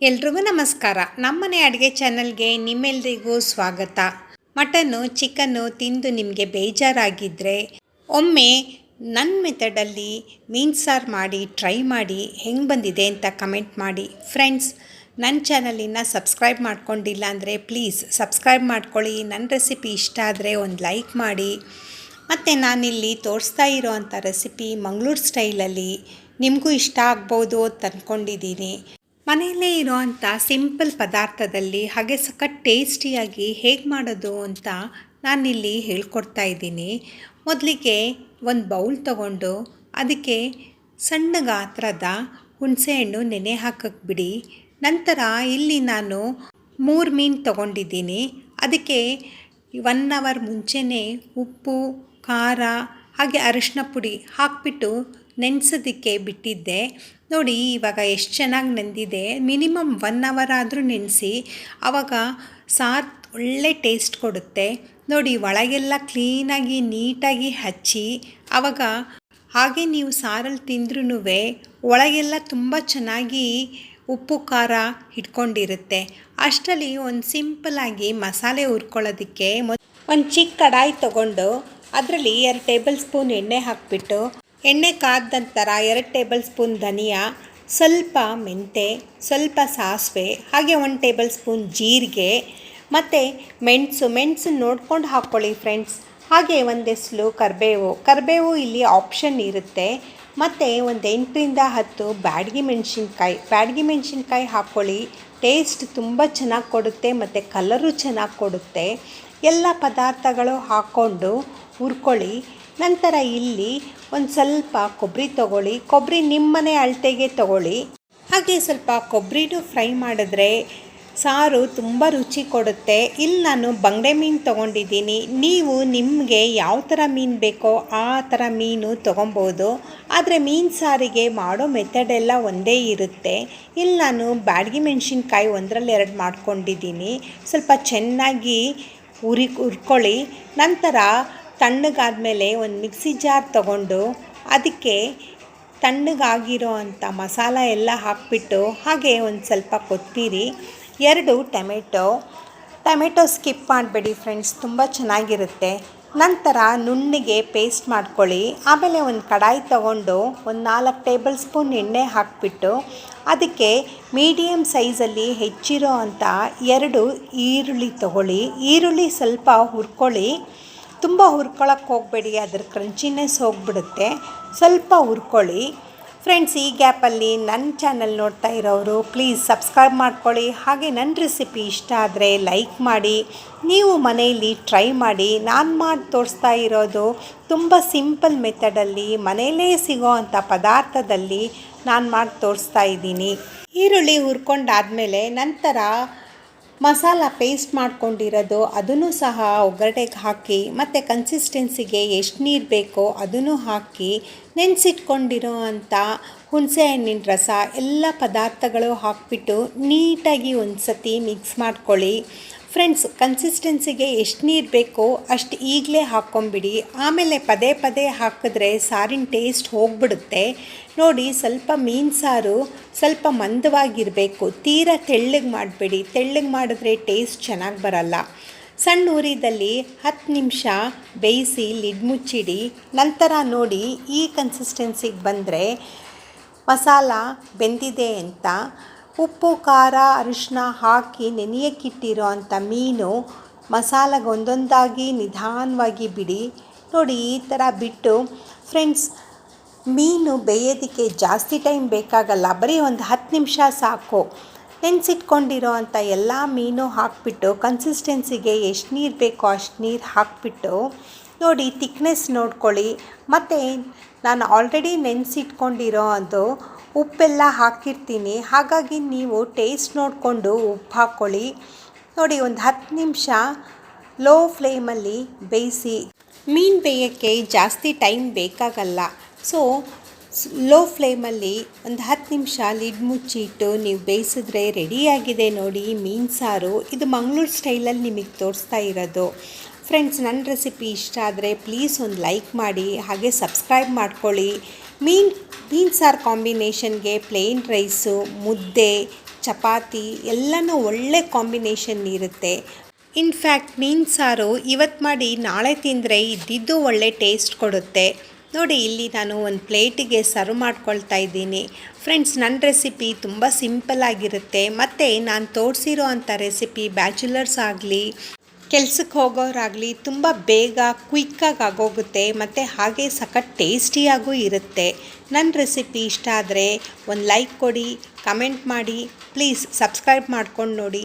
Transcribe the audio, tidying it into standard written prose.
ಎಲ್ರಿಗೂ ನಮಸ್ಕಾರ. ನಮ್ಮನೆ ಅಡುಗೆ ಚಾನಲ್ಗೆ ನಿಮ್ಮೆಲ್ರಿಗೂ ಸ್ವಾಗತ. ಮಟನ್ನು ಚಿಕನ್ನು ತಿಂದು ನಿಮಗೆ ಬೇಜಾರಾಗಿದ್ದರೆ ಒಮ್ಮೆ ನನ್ನ ಮೆಥಡಲ್ಲಿ ಮೀನು ಸಾರು ಮಾಡಿ ಟ್ರೈ ಮಾಡಿ ಹೆಂಗೆ ಬಂದಿದೆ ಅಂತ ಕಮೆಂಟ್ ಮಾಡಿ. ಫ್ರೆಂಡ್ಸ್, ನನ್ನ ಚಾನಲಿನ ಸಬ್ಸ್ಕ್ರೈಬ್ ಮಾಡ್ಕೊಂಡಿಲ್ಲ ಅಂದರೆ ಪ್ಲೀಸ್ ಸಬ್ಸ್ಕ್ರೈಬ್ ಮಾಡ್ಕೊಳ್ಳಿ. ನನ್ನ ರೆಸಿಪಿ ಇಷ್ಟ ಆದರೆ ಒಂದು ಲೈಕ್ ಮಾಡಿ. ಮತ್ತು ನಾನಿಲ್ಲಿ ತೋರಿಸ್ತಾ ಇರೋವಂಥ ರೆಸಿಪಿ ಮಂಗಳೂರು ಸ್ಟೈಲಲ್ಲಿ ನಿಮಗೂ ಇಷ್ಟ ಆಗ್ಬೋದು ಅಂತ ಅಂದ್ಕೊಂಡಿದ್ದೀನಿ. ಮನೆಯಲ್ಲೇ ಇರೋವಂಥ ಸಿಂಪಲ್ ಪದಾರ್ಥದಲ್ಲಿ ಹಾಗೆ ಸಖತ್ ಟೇಸ್ಟಿಯಾಗಿ ಹೇಗೆ ಮಾಡೋದು ಅಂತ ನಾನಿಲ್ಲಿ ಹೇಳ್ಕೊಡ್ತಾ ಇದ್ದೀನಿ. ಮೊದಲಿಗೆ ಒಂದು ಬೌಲ್ ತಗೊಂಡು ಅದಕ್ಕೆ ಸಣ್ಣ ಗಾತ್ರದ ಹುಣಸೆಹಣ್ಣು ನೆನೆ ಹಾಕಕ್ಕೆ ಬಿಡಿ. ನಂತರ ಇಲ್ಲಿ ನಾನು 3 ಮೀನು ತೊಗೊಂಡಿದ್ದೀನಿ. ಅದಕ್ಕೆ 1 ಅವರ್ ಮುಂಚೆನೇ ಉಪ್ಪು, ಖಾರ ಹಾಗೆ ಅರಿಶಿನ ಪುಡಿ ಹಾಕಿಬಿಟ್ಟು ನೆನೆಸೋದಕ್ಕೆ ಬಿಟ್ಟಿದ್ದೆ. ನೋಡಿ ಇವಾಗ ಎಷ್ಟು ಚೆನ್ನಾಗಿ ನೆಂದಿದೆ. ಮಿನಿಮಮ್ 1 ಅವರ್ ಆದರೂ ನೆನೆಸಿ, ಆವಾಗ ಸಾರು ಒಳ್ಳೆ ಟೇಸ್ಟ್ ಕೊಡುತ್ತೆ. ನೋಡಿ ಒಳಗೆಲ್ಲ ಕ್ಲೀನಾಗಿ ನೀಟಾಗಿ ಹಚ್ಚಿ, ಆವಾಗ ಹಾಗೆ ನೀವು ಸಾರಲ್ಲಿ ತಿಂದ್ರೂ ಒಳಗೆಲ್ಲ ತುಂಬ ಚೆನ್ನಾಗಿ ಉಪ್ಪು ಖಾರ ಹಿಡ್ಕೊಂಡಿರುತ್ತೆ. ಅಷ್ಟರಲ್ಲಿ ಒಂದು ಸಿಂಪಲ್ಲಾಗಿ ಮಸಾಲೆ ಹುರ್ಕೊಳ್ಳೋದಕ್ಕೆ ಒಂದು ಚಿಕ್ಕ ಕಡಾಯಿ ತೊಗೊಂಡು ಅದರಲ್ಲಿ 2 ಟೇಬಲ್ ಸ್ಪೂನ್ ಎಣ್ಣೆ ಹಾಕಿಬಿಟ್ಟು, ಎಣ್ಣೆ ಕಾದ ನಂತರ 2 ಟೇಬಲ್ ಸ್ಪೂನ್ ಧನಿಯಾ, ಸ್ವಲ್ಪ ಮೆಂತೆ, ಸ್ವಲ್ಪ ಸಾಸಿವೆ, ಹಾಗೆ 1 ಟೇಬಲ್ ಸ್ಪೂನ್ ಜೀರಿಗೆ ಮತ್ತು ಮೆಣಸು ನೋಡ್ಕೊಂಡು ಹಾಕ್ಕೊಳ್ಳಿ ಫ್ರೆಂಡ್ಸ್. ಹಾಗೆ ಒಂದೆಸಲು ಕರಿಬೇವು ಇಲ್ಲಿ ಆಪ್ಷನ್ ಇರುತ್ತೆ. ಮತ್ತು ಒಂದು 8ರಿಂದ 10 ಬ್ಯಾಡಗಿ ಮೆಣಸಿನ್ಕಾಯಿ ಹಾಕ್ಕೊಳ್ಳಿ. ಟೇಸ್ಟ್ ತುಂಬ ಚೆನ್ನಾಗಿ ಕೊಡುತ್ತೆ ಮತ್ತು ಕಲರು ಚೆನ್ನಾಗಿ ಕೊಡುತ್ತೆ. ಎಲ್ಲ ಪದಾರ್ಥಗಳು ಹಾಕ್ಕೊಂಡು ಹುರ್ಕೊಳ್ಳಿ. ನಂತರ ಇಲ್ಲಿ ಒಂದು ಸ್ವಲ್ಪ ಕೊಬ್ಬರಿ ತೊಗೊಳ್ಳಿ. ಕೊಬ್ಬರಿ ನಿಮ್ಮನೆ ಅಳತೆಗೆ ತೊಗೊಳ್ಳಿ. ಹಾಗೆ ಸ್ವಲ್ಪ ಕೊಬ್ಬರಿನೂ ಫ್ರೈ ಮಾಡಿದ್ರೆ ಸಾರು ತುಂಬ ರುಚಿ ಕೊಡುತ್ತೆ. ಇಲ್ಲಿ ನಾನು ಬಂಗಡೆ ಮೀನು ತೊಗೊಂಡಿದ್ದೀನಿ. ನೀವು ನಿಮಗೆ ಯಾವ ಥರ ಮೀನು ಬೇಕೋ ಆ ಥರ ಮೀನು ತೊಗೊಬೋದು. ಆದರೆ ಮೀನು ಸಾರಿಗೆ ಮಾಡೋ ಮೆಥಡೆಲ್ಲ ಒಂದೇ ಇರುತ್ತೆ. ಇಲ್ಲಿ ನಾನು ಬ್ಯಾಡಗಿ ಮೆಣಸಿನ್ಕಾಯಿ 1ರಲ್ಲಿ 2 ಮಾಡ್ಕೊಂಡಿದ್ದೀನಿ. ಸ್ವಲ್ಪ ಚೆನ್ನಾಗಿ ಹುರ್ಕೊಳ್ಳಿ. ನಂತರ ತಣ್ಣಗಾದಮೇಲೆ ಒಂದು ಮಿಕ್ಸಿ ಜಾರ್ ತೊಗೊಂಡು ಅದಕ್ಕೆ ತಣ್ಣಗಾಗಿರೋ ಅಂಥ ಮಸಾಲ ಎಲ್ಲ ಹಾಕಿಬಿಟ್ಟು, ಹಾಗೆ ಒಂದು ಸ್ವಲ್ಪ ಕೊತ್ತಂಬರಿ, 2 ಟೊಮೆಟೊ ಸ್ಕಿಪ್ ಮಾಡಬೇಡಿ ಫ್ರೆಂಡ್ಸ್, ತುಂಬ ಚೆನ್ನಾಗಿರುತ್ತೆ. ನಂತರ ನುಣ್ಣಗೆ ಪೇಸ್ಟ್ ಮಾಡ್ಕೊಳ್ಳಿ. ಆಮೇಲೆ ಒಂದು ಕಡಾಯಿ ತೊಗೊಂಡು ಒಂದು 4 ಟೇಬಲ್ ಸ್ಪೂನ್ ಎಣ್ಣೆ ಹಾಕಿಬಿಟ್ಟು ಅದಕ್ಕೆ ಮೀಡಿಯಮ್ ಸೈಜಲ್ಲಿ ಹೆಚ್ಚಿರೋ ಅಂಥ 2 ಈರುಳ್ಳಿ ತೊಗೊಳ್ಳಿ. ಈರುಳ್ಳಿ ಸ್ವಲ್ಪ ಹುರ್ಕೊಳ್ಳಿ. ತುಂಬ ಹುರ್ಕೊಳ್ಳೋಕ್ಕೆ ಹೋಗಬೇಡಿ, ಅದ್ರ ಕ್ರಂಚಿನೆಸ್ ಹೋಗಿಬಿಡುತ್ತೆ. ಸ್ವಲ್ಪ ಹುರ್ಕೊಳ್ಳಿ ಫ್ರೆಂಡ್ಸ್. ಈ ಗ್ಯಾಪಲ್ಲಿ ನನ್ನ ಚಾನಲ್ ನೋಡ್ತಾ ಇರೋರು ಪ್ಲೀಸ್ ಸಬ್ಸ್ಕ್ರೈಬ್ ಮಾಡ್ಕೊಳ್ಳಿ. ಹಾಗೆ ನನ್ನ ರೆಸಿಪಿ ಇಷ್ಟ ಆದರೆ ಲೈಕ್ ಮಾಡಿ. ನೀವು ಮನೆಯಲ್ಲಿ ಟ್ರೈ ಮಾಡಿ. ನಾನು ಮಾಡಿ ತೋರಿಸ್ತಾ ಇರೋದು ತುಂಬ ಸಿಂಪಲ್ ಮೆಥಡಲ್ಲಿ ಮನೆಯಲ್ಲೇ ಸಿಗೋ ಅಂಥ ಪದಾರ್ಥದಲ್ಲಿ ನಾನು ಮಾಡಿ ತೋರಿಸ್ತಾ ಇದ್ದೀನಿ. ಈರುಳ್ಳಿ ಹುರ್ಕೊಂಡಾದಮೇಲೆ ನಂತರ ಮಸಾಲ ಪೇಸ್ಟ್ ಮಾಡ್ಕೊಂಡಿರೋದು ಅದನ್ನು ಸಹ ಒಗ್ಗರಣೆಗೆ ಹಾಕಿ, ಮತ್ತು ಕನ್ಸಿಸ್ಟೆನ್ಸಿಗೆ ಎಷ್ಟು ನೀರು ಬೇಕೋ ಅದನ್ನು ಹಾಕಿ, ನೆನೆಸಿಟ್ಕೊಂಡಿರೋ ಅಂಥ ಹುಣಸೆಹಣ್ಣಿನ ರಸ ಎಲ್ಲ ಪದಾರ್ಥಗಳು ಹಾಕಿಬಿಟ್ಟು ನೀಟಾಗಿ ಒಂದು ಸತಿ ಮಿಕ್ಸ್ ಮಾಡ್ಕೊಳ್ಳಿ ಫ್ರೆಂಡ್ಸ್. ಕನ್ಸಿಸ್ಟೆನ್ಸಿಗೆ ಎಷ್ಟು ನೀರು ಬೇಕೋ ಅಷ್ಟು ಈಗಲೇ ಹಾಕ್ಕೊಂಬಿಡಿ. ಆಮೇಲೆ ಪದೇ ಹಾಕಿದ್ರೆ ಸಾರಿನ ಟೇಸ್ಟ್ ಹೋಗಿಬಿಡುತ್ತೆ. ನೋಡಿ, ಸ್ವಲ್ಪ ಮೀನು ಸಾರು ಸ್ವಲ್ಪ ಮಂದವಾಗಿರಬೇಕು, ತೀರಾ ತೆಳ್ಳಗೆ ಮಾಡಬೇಡಿ. ತೆಳ್ಳಗೆ ಮಾಡಿದ್ರೆ ಟೇಸ್ಟ್ ಚೆನ್ನಾಗಿ ಬರಲ್ಲ. ಸಣ್ಣ ಉರಿದಲ್ಲಿ 10 ನಿಮಿಷ ಬೇಯಿಸಿ ಲಿಡ್ ಮುಚ್ಚಿಡಿ. ನಂತರ ನೋಡಿ ಈ ಕನ್ಸಿಸ್ಟೆನ್ಸಿಗೆ ಬಂದರೆ ಮಸಾಲ ಬೆಂದಿದೆ ಅಂತ. ಉಪ್ಪು, ಖಾರ, ಅರಿಶಿನ ಹಾಕಿ ನೆನೆಯಕ್ಕಿಟ್ಟಿರೋ ಅಂಥ ಮೀನು ಮಸಾಲೆಗೆ ಒಂದೊಂದಾಗಿ ನಿಧಾನವಾಗಿ ಬಿಡಿ. ನೋಡಿ ಈ ಥರ ಬಿಟ್ಟು ಫ್ರೆಂಡ್ಸ್, ಮೀನು ಬೇಯೋದಕ್ಕೆ ಜಾಸ್ತಿ ಟೈಮ್ ಬೇಕಾಗಲ್ಲ, ಬರೀ ಒಂದು 10 ನಿಮಿಷ ಸಾಕು. ನೆನೆಸಿಟ್ಕೊಂಡಿರೋ ಅಂಥ ಎಲ್ಲ ಮೀನು ಹಾಕಿಬಿಟ್ಟು ಕನ್ಸಿಸ್ಟೆನ್ಸಿಗೆ ಎಷ್ಟು ನೀರು ಬೇಕೋ ಅಷ್ಟು ನೀರು ಹಾಕಿಬಿಟ್ಟು ನೋಡಿ ತಿಕ್ನೆಸ್ ನೋಡ್ಕೊಳ್ಳಿ. ಮತ್ತು ನಾನು ಆಲ್ರೆಡಿ ನೆನೆಸಿಟ್ಕೊಂಡಿರೋ ಅದು ಉಪ್ಪೆಲ್ಲ ಹಾಕಿರ್ತೀನಿ, ಹಾಗಾಗಿ ನೀವು ಟೇಸ್ಟ್ ನೋಡಿಕೊಂಡು ಉಪ್ಪು ಹಾಕ್ಕೊಳ್ಳಿ. ನೋಡಿ ಒಂದು 10 ನಿಮಿಷ ಲೋ ಫ್ಲೇಮಲ್ಲಿ ಬೇಯಿಸಿ. ಮೀನು ಬೇಯೋಕ್ಕೆ ಜಾಸ್ತಿ ಟೈಮ್ ಬೇಕಾಗಲ್ಲ. ಸೊ ಲೋ ಫ್ಲೇಮಲ್ಲಿ ಒಂದು 10 ನಿಮಿಷ ಲಿಡ್ ಮುಚ್ಚಿಟ್ಟು ನೀವು ಬೇಯಿಸಿದ್ರೆ ರೆಡಿಯಾಗಿದೆ ನೋಡಿ ಮೀನು ಸಾರು. ಇದು ಮಂಗಳೂರು ಸ್ಟೈಲಲ್ಲಿ ನಿಮಗೆ ತೋರಿಸ್ತಾ ಇರೋದು. ಫ್ರೆಂಡ್ಸ್, ನನ್ನ ರೆಸಿಪಿ ಇಷ್ಟ ಆದರೆ ಪ್ಲೀಸ್ ಒಂದು ಲೈಕ್ ಮಾಡಿ, ಹಾಗೆ ಸಬ್ಸ್ಕ್ರೈಬ್ ಮಾಡ್ಕೊಳ್ಳಿ. ಮೀನು ಸಾರು ಕಾಂಬಿನೇಷನ್ಗೆ ಪ್ಲೇನ್ ರೈಸು, ಮುದ್ದೆ, ಚಪಾತಿ ಎಲ್ಲನೂ ಒಳ್ಳೆ ಕಾಂಬಿನೇಷನ್ ಇರುತ್ತೆ. ಇನ್ಫ್ಯಾಕ್ಟ್ ಮೀನು ಸಾರು ಇವತ್ತು ಮಾಡಿ ನಾಳೆ ತಿಂದರೆ ಇದ್ದಿದ್ದು ಒಳ್ಳೆ ಟೇಸ್ಟ್ ಕೊಡುತ್ತೆ. ನೋಡಿ, ಇಲ್ಲಿ ನಾನು ಒಂದು ಪ್ಲೇಟಿಗೆ ಸರ್ವ್ ಮಾಡ್ಕೊಳ್ತಾ ಇದ್ದೀನಿ. ಫ್ರೆಂಡ್ಸ್, ನನ್ನ ರೆಸಿಪಿ ತುಂಬ ಸಿಂಪಲ್ ಆಗಿರುತ್ತೆ ಮತ್ತು ನಾನು ತೋರಿಸಿರೋ ಅಂಥ ರೆಸಿಪಿ ಬ್ಯಾಚುಲರ್ಸ್ ಆಗಲಿ ಕೆಲ್ಸಕ್ಕೆ ಹೋಗೋರಾಗಲಿ ತುಂಬ ಬೇಗ ಕ್ವಿಕ್ಕಾಗಿ ಆಗೋಗುತ್ತೆ ಮತ್ತು ಹಾಗೆ ಸಖತ್ ಟೇಸ್ಟಿಯಾಗೂ ಇರುತ್ತೆ. ನನ್ನ ರೆಸಿಪಿ ಇಷ್ಟ ಆದರೆ ಒಂದು ಲೈಕ್ ಕೊಡಿ, ಕಮೆಂಟ್ ಮಾಡಿ, ಪ್ಲೀಸ್ ಸಬ್ಸ್ಕ್ರೈಬ್ ಮಾಡ್ಕೊಂಡು ನೋಡಿ.